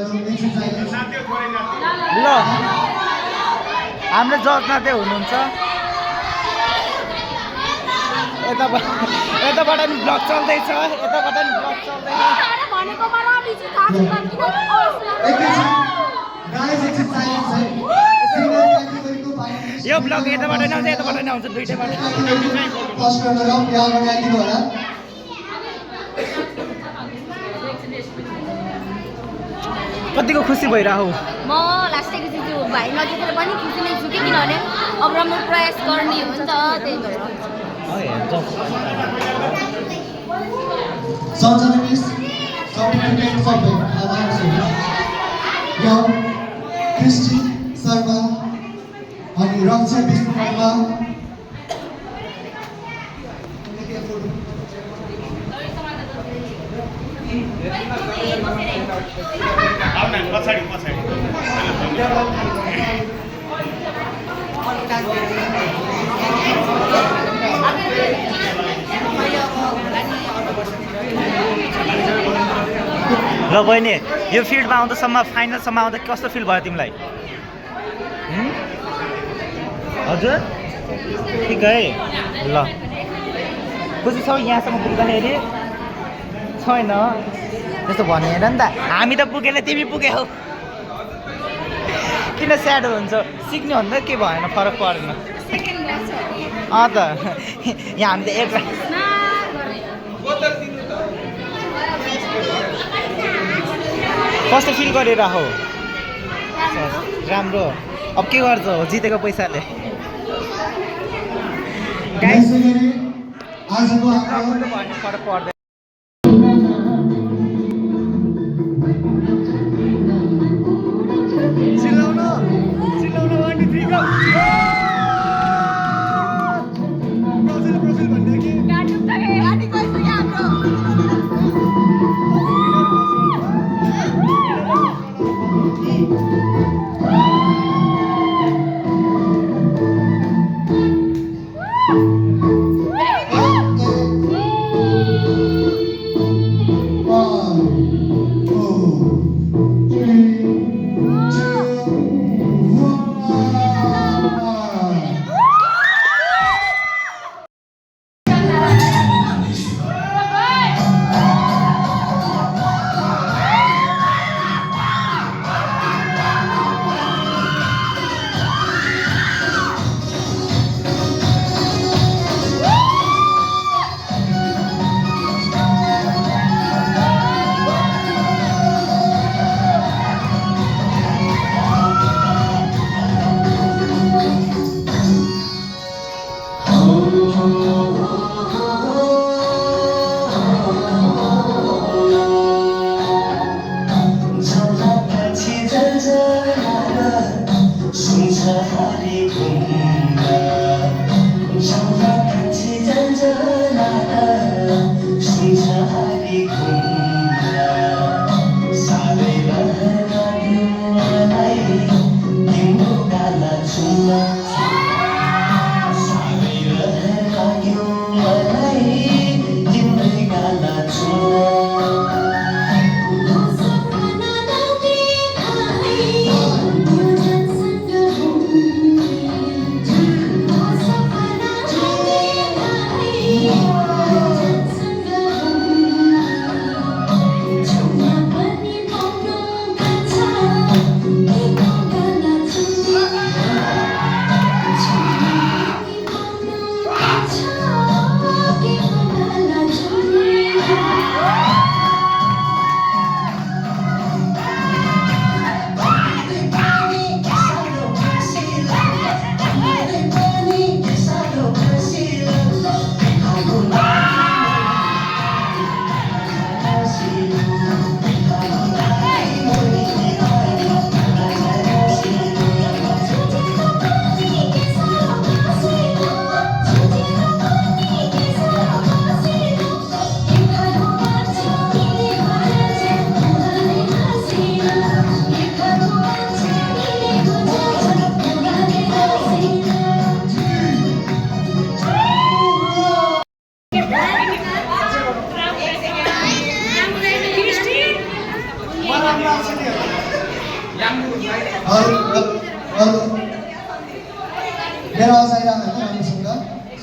ल हाम्रो जज नाथे हुनुहुन्छ यताबाट नि ब्लग चल्दैछ यताबाट नि ब्लग चल्दैछ यो ब्लग यताबाट नि आउँछ यताबाट नि आउँछ दुईटैबाट कतिको खुसी भइरह म लास्टै खुसी छु भाइ नजिकेर पनि खुसी नै छु कि किनभने अब राम्रो प्रयास गर्ने हो नि त त्यही भएर क्रिस्टी शर्मा अनि रक्षा विष्णु शर्मा ल बहिनी यो फिल्डमा आउँदासम्म फाइनलसम्म आउँदा कस्तो फिल भयो तिमीलाई हजुर ठिक है ल खुसी छौ यहाँसम्म पुग्दाखेरि छैन त्यस्तो भनेर नि त हामी त पुगेन तिमी पुग्यौ किन स्याड हुन्छ सिक्ने भन्दा के भएन फरक परेन त यहाँ हामी त एक कस्तो फिल गरेर हो राम्रो अब के गर्छ हो जितेको पैसाले फरक पर्दैन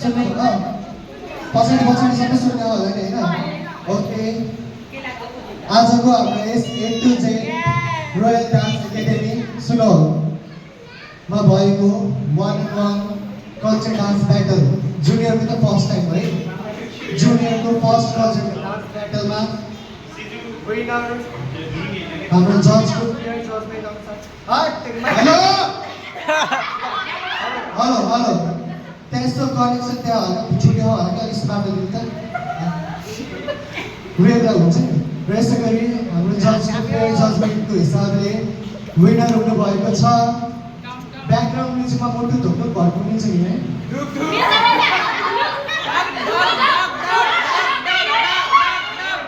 सुन्नु पछाडि पछाडि सबै सुन्ने होला नि होइन ओके आजको हाम्रो यस A to Z royal dance academy सुनौलमा भएको 1-on-1 कल्चर डान्स ब्याटल जुनियरको त फर्स्ट टाइम है जुनियरको फर्स्ट कल्चर डान्स ब्याटलमा हाम्रो जजको हेलो हेलो हेलो त्यस्तो कनेक्सन त्यहाँ होला छुट्यो होला कि अलिक बाटो दिनु त वेदा हुन्छ नि र यसै गरी हाम्रो जजको फेयर जजमेन्टको हिसाबले विनर हुनुभएको छ ब्याकग्राउन्ड म्युजिकमा मोटु धोक्नु भएको मिल्छ नि है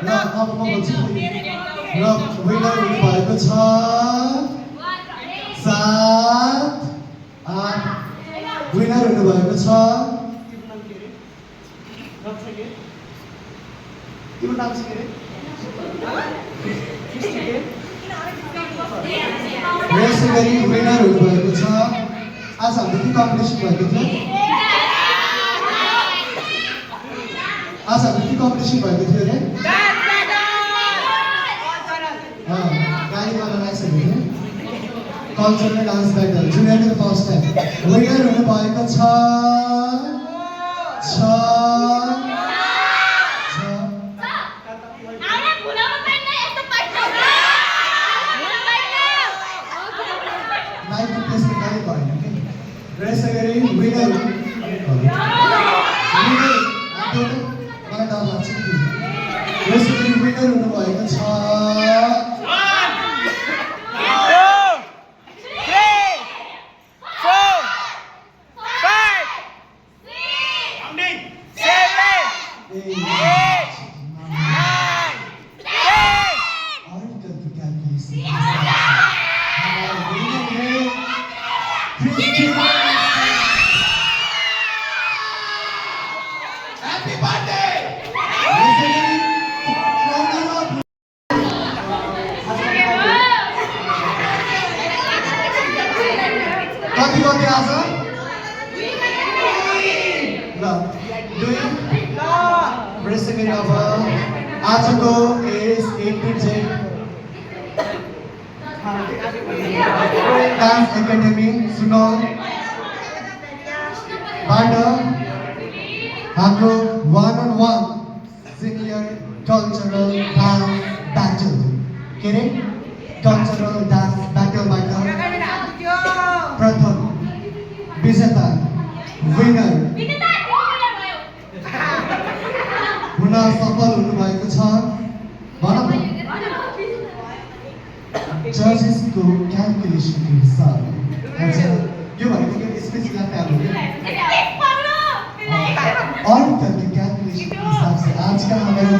र अब म भन्छु र विनर हुनुभएको छ 7 8 विनर हुनुभएको छ तिम्रो नाम चाहिँ के रे यसै गरी विनर हुनुभएको छ आज हाम्रो के कम्पिटिसन भएको थियो आज हाम्रो के कम्पिटिसन भएको थियो रे गाडी गर्न आइसकेको थियो कल्चरल डान्स ब्याटल जुनियरको फर्स्ट टाइम विनर हुनुभएको छ लाइभ प्लेसमेन्ट गाडी भएन कि र यसै गरी विनर मलाई डर लाग्छ कि यसै गरी विनर हुनुभएको छ Happy birthday! कति कति आज ल दुई यसै गरी अब आजको यस A to Z dance academy सुनौलबाट हाम्रो 1-on-1 senior cultural dance battle के अरे कल्चरल डान्स ब्याटलबाट प्रथम विजेता विनर हुन सफल हुनुभएको छ भन जजेसको क्यालकुलेसनको हिसाबले यो भनेको के स्पेसिफिक फ्याल हो और करके कैलकुलेशन के हिसाब से आज का हमारा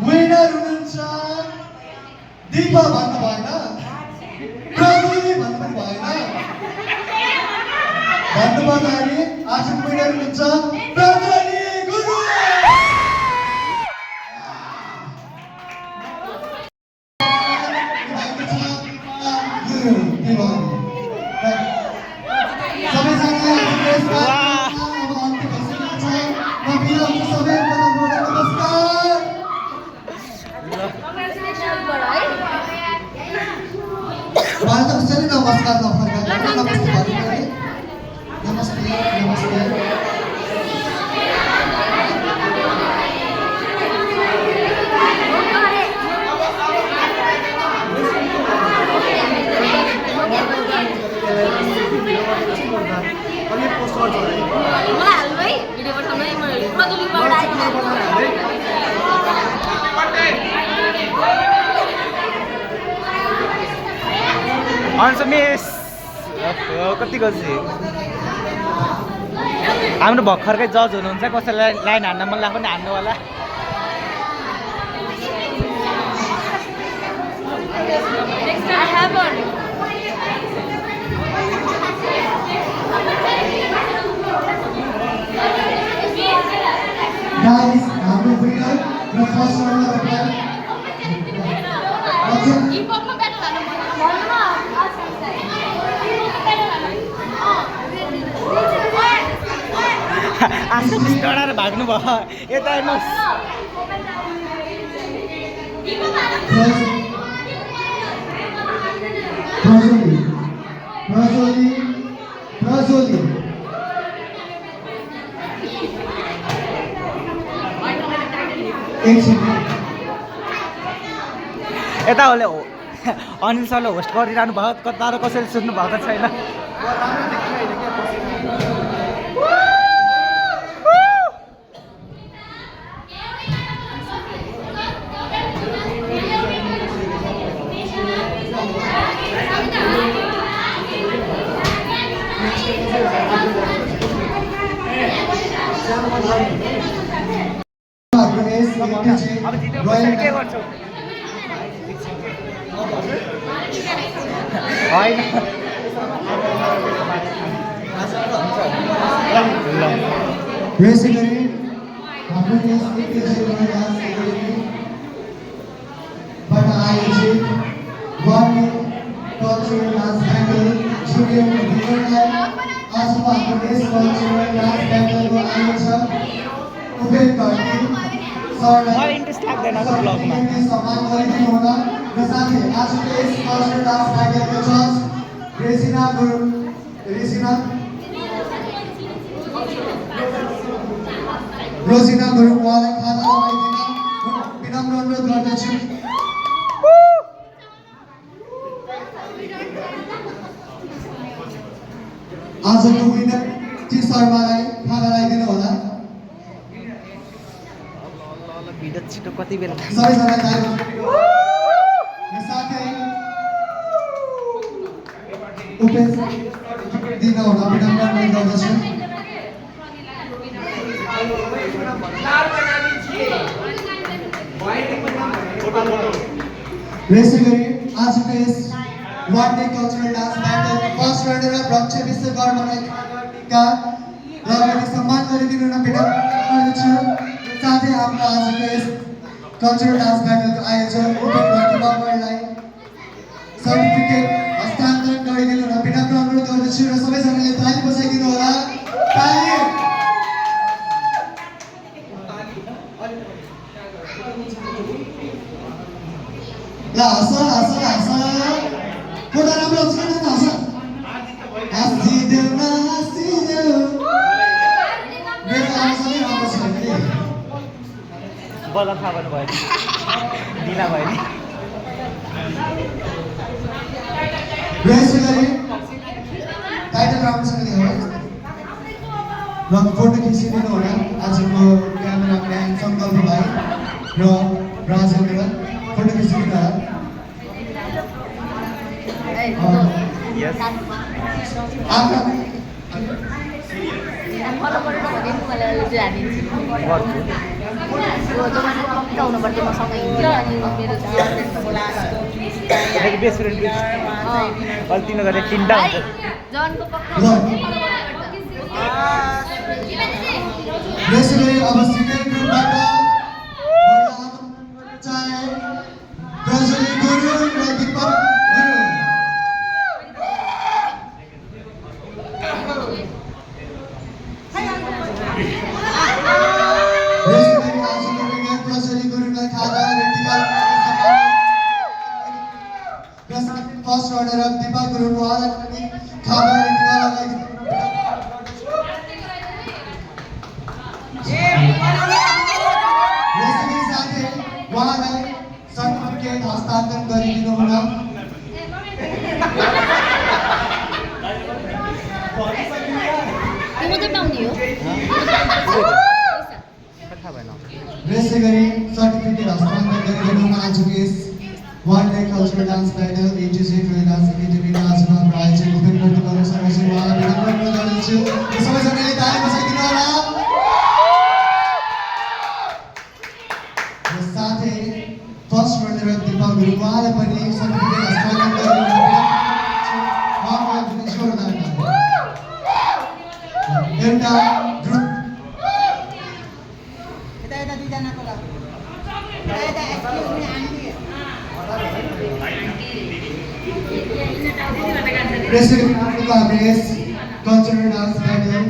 विनर हुनुहुन्छ दीपा भन्नु भएन प्रभुले भन्नु पनि भएन भन्नुपर्दाखेरि आज विनर हुनुहुन्छ प्रभुले गुरु नमस्कार नमस्ते अन्स मिस कति गल्छे हाम्रो भर्खरकै जज हुनुहुन्छ कसैलाई लाइन हान्न मन लाग्यो भने हान्नु होला Guys, हाम्रो विनर र फर्स्ट नम्बर हिपहपमा ब्याटर हाल्नु भन्नु आशु डराएर भाग्नु भयो यता हेर्नुहोस् प्रज्वली यता होले अनिल सरले होस्ट गरिरहनु भयो कता र कसैले सुन्नु भएको छैन अब जित्यो कसैले के गर्छौ होइन बेसिकली हाम्रो देश एकेजी डान्स एकेडमीबाट आयोजित गर्ने कल्चरल डान्स ब्याटल सुनियो भिडियोलाई आजको हाम्रो देश कल्चरल डान्स ब्याटलको आयोजक उपेन कार्की मलाई इन्ट्रेस्ट लाग्दैन कि ब्लगमा सम्मान गरिदिनु हुन र साथै आजको यस कल्चरल डान्स ब्याटलको जज रेजिना गुरुङ उहाँलाई खाना लगाइदिन विनम्र अनुरोध गर्दछु आजको विनर टी शर्मालाई खाना लगाइदिनु होला भिडियो छिटो कति बेला सबैजना ताली साथै उपेन दिन होला विनम्र अनुरोध गर्दछु यसै गरी आजको यस one day cultural dance battle first runner up Raksh विश्वकर्मालाई टिका लगाउने सम्मान गरिदिनु हुन विनम्र गर्दछु साथै हाम्रो आजको यस कल्चरल डान्स ब्याटलको आयोजक उपेन कार्की बाबुलाई सर्टिफिकेट हस्तान्तरण गरिदिनु हुन विनम्र अनुरोध गर्दछु र सबैजनाले ताली बजाइदिनु होला ताली ल हस कोटा राम्रो छ नि हस हाँसिदेऊ न हाँसिदेऊ मेरो आवाज नै राम्रो छ नि बल्ल थाहा गर्नु भयो दिना भयो नि यसै गरी टाइटल राम्रोसँग दिनुहोस् र फोटो खिचिदिनु होला आजको क्यामेराम्यान सङ्कल्प भाइ र राजेन्द्र फोटो खिचिदिनु होला यस आफ्नो फलो गरेर भने मलाई चाहिँ हानिदिन्छु जो मान्छे पक्का हुनुपर्छ मसँग हिँड्छ अनि मेरो बेस्ट फ्रेन्ड गल्ती नगरे तिनवटा हुन्छ जनको पक्का यसै गरी अब सिनियर ग्रुपबाट चाहे प्रज्वली गुरुङ र दीपक गुरुङ यसै गरी आजको विनर प्रज्वली गुरुङलाई खाना र टिका र साथै first runner up Deepak Gurung उहाँलाई पनि खाना र टिका लगाइदिनु यसै गरी साथै उहाँलाई सर्टिफिकेट हस्तान्तरण गरिदिनु हुन त्यो मात्रै पाउने हो थाहा भएन यसै गरी सर्टिफिकेट हस्तान्तरण गरिदिनु हुन आजको यस one day cultural dance battle A to Z free dance एकाडेमीको आजको हाम्रो आयोजक उपेन कार्की बाबु सरजी उहाँलाई विनम्र अनुरोध गर्दछु सबैजनाले ताली बजाइदिनु होला र साथै first runner up Deepak Gurung उहाँलाई पनि सर्टिफिकेट हस्तान्तरण गरिदिनु हुन उहाँलाई पनि जोरदार एउटा ग्रुप यता दुईजनाको ल यता excuse me aunty Wrestling Congress, Cultural Dance Battle,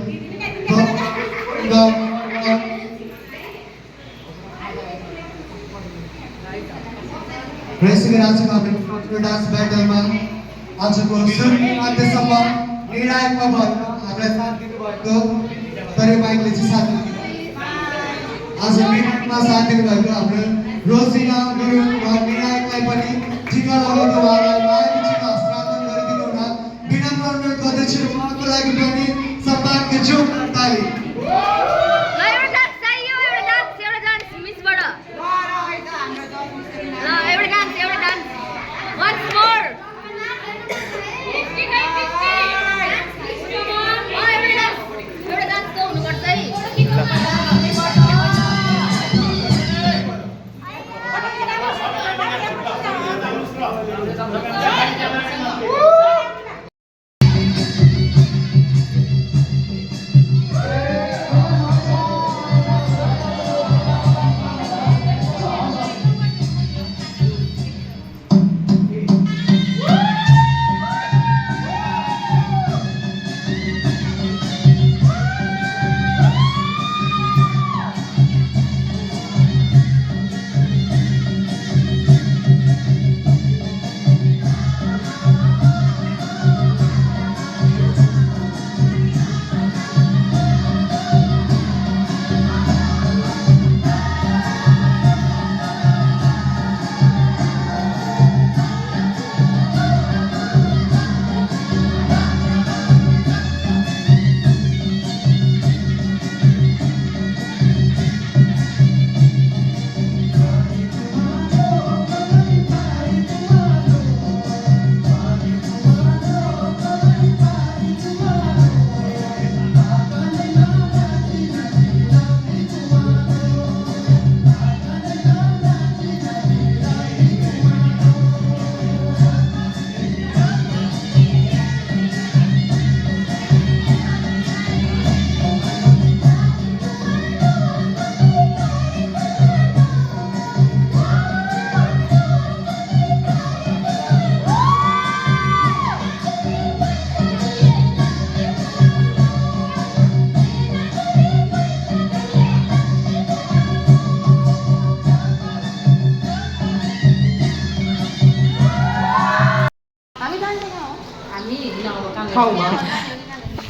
Wrestling Cultural Dance Battle मा आजको सुरुको अन्त्यसम्म निर्णायकमा भएर हामीलाई साथ दिनुभएको तरे बाइकले चाहिँ साथ दिनुभयो। आज निर्णायकमा साथ दिनुभएको हाम्रो रोजिना गुरुङ र निर्णायकलाई पनि टिका लगाउनु उहाँलाई मायाको टिका हस्तान्तरण गरिदिनु हुन विनम्र अनुरोध गर्दछु। उहाँको लागि पनि सम्मानको जोरदार ताली।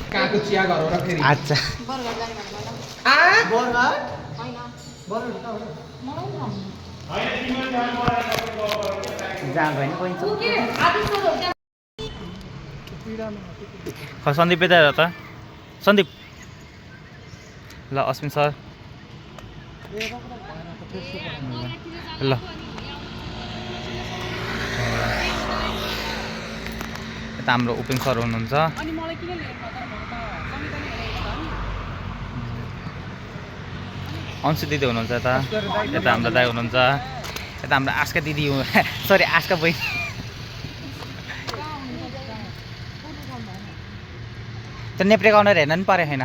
कहाँको चिया घर हो र फेरि अच्छा जहाँ गयो नि सन्दीप यता हेर त सन्दीप ल अश्विन सर ल यता हाम्रो उपेन सर हुनुहुन्छ अंशु दिदी हुनुहुन्छ यता यता हाम्रो दाइ हुनुहुन्छ यता हाम्रो आस्का दिदी सरी आस्का बहिनी त्यो नेप्रेको अनुहार हेर्न पनि पऱ्यो छैन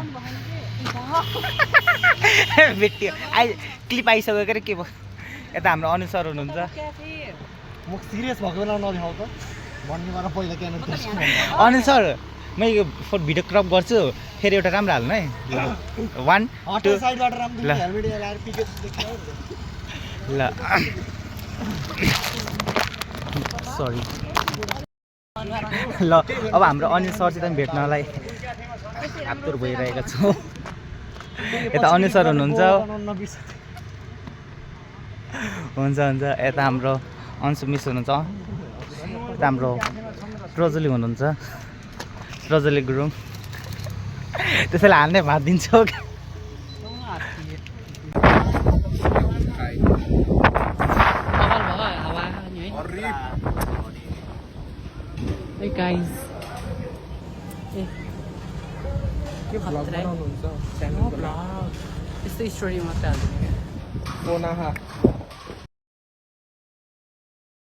भेटियो क्लिप आइसक्यो के भयो यता हाम्रो अनिल सर हुनुहुन्छ म सिरियस भएको बेला नदेखाउ त भन्ने मलाई पहिला क्यामेरा अनिल सर म यो भिडियो क्रप गर्छु फेरि एउटा राम्रो हाल्नु है 1 2 साइडबाट राम्रो हेलमेट लगाएर पिकेट देख्छ ल सरी ल अब हाम्रो अनिल सरसित पनि भेट्नलाई आतुर भइरहेका छौँ यता अनिल सर हुनुहुन्छ हुन्छ यता हाम्रो अंशु मिस हुनुहुन्छ यता हाम्रो प्रजली हुनुहुन्छ प्रजली गुरुङ त्यसैले हाल्ने भात दिन्छौ Hey guys. के भ्लग बनाउनुहुन्छ यस्तो स्टोरी मात्रै हाल्नु फोन आहा